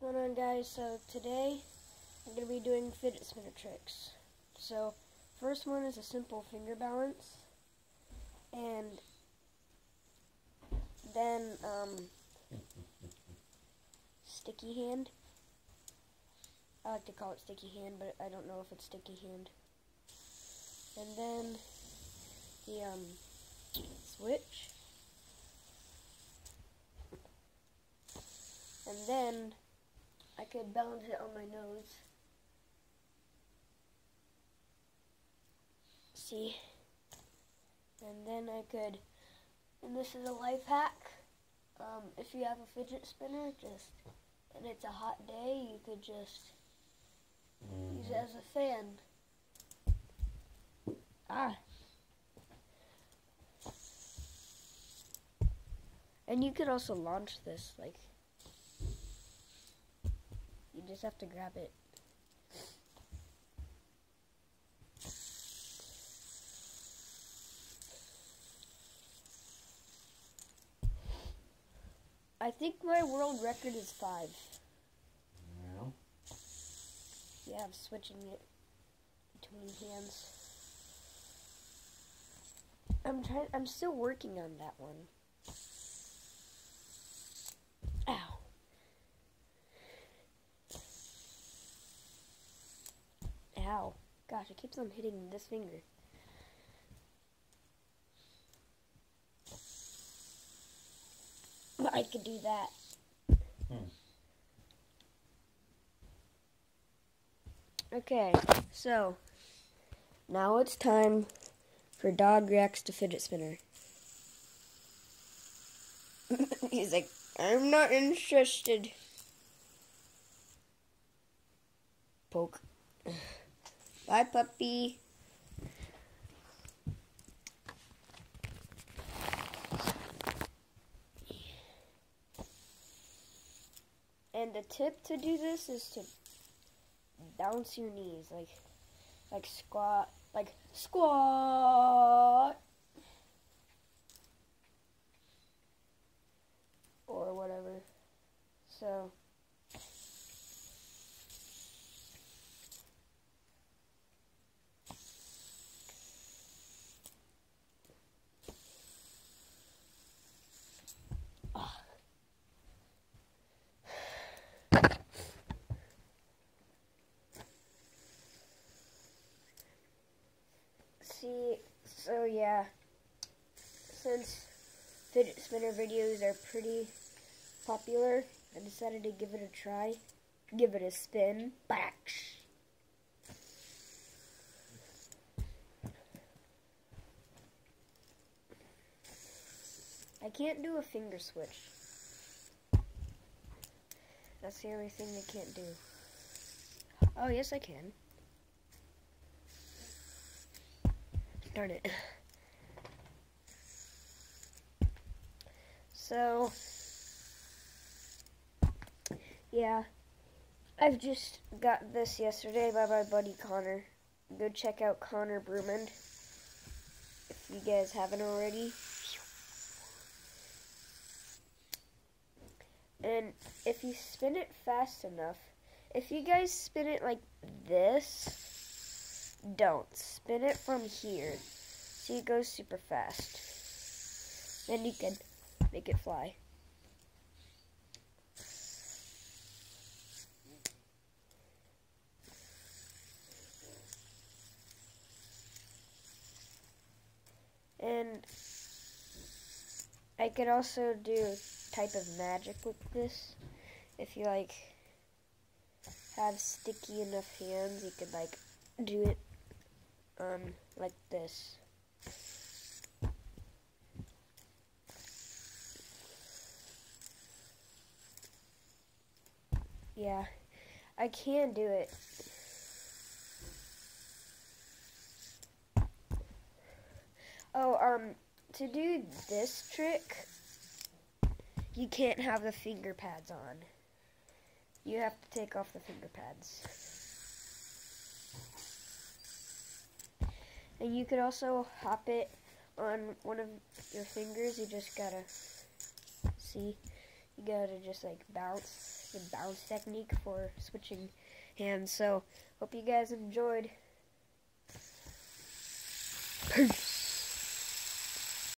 What's going on, guys? So today I'm going to be doing fidget spinner tricks. So first one is a simple finger balance, and then sticky hand. I like to call it sticky hand, but I don't know if it's sticky hand. And then the switch. And then I could balance it on my nose. See? And then I could, and this is a life hack. If you have a fidget spinner, and it's a hot day, you could just use it as a fan. And you could also launch this, like, you just have to grab it. I think my world record is 5. Well. Yeah, I'm switching it between hands. I'm still working on that one. Ow. Ow. Gosh, it keeps on hitting this finger. I could do that. Okay, so now it's time for Dog Reacts to Fidget Spinner. He's like, I'm not interested. Poke. Bye, puppy. And the tip to do this is to bounce your knees, like squat, or whatever. So yeah, since fidget spinner videos are pretty popular, I decided to give it a try. Give it a spin. I can't do a finger switch. That's the only thing I can't do. Oh, yes I can. Darn it. So, yeah, I've just got this yesterday by my buddy Connor. Go check out Connor Brumand if you guys haven't already. And if you spin it fast enough, if you guys spin it like this, don't. Spin it from here. See, it goes super fast. Then you can make it fly. And I could also do a type of magic with this. If you have sticky enough hands, you could do it like this. Yeah, I can do it. Oh, to do this trick, you can't have the finger pads on. You have to take off the finger pads. And you could also hop it on one of your fingers. You just gotta, see, you gotta just bounce the bounce technique for switching hands. So, hope you guys enjoyed. Peace.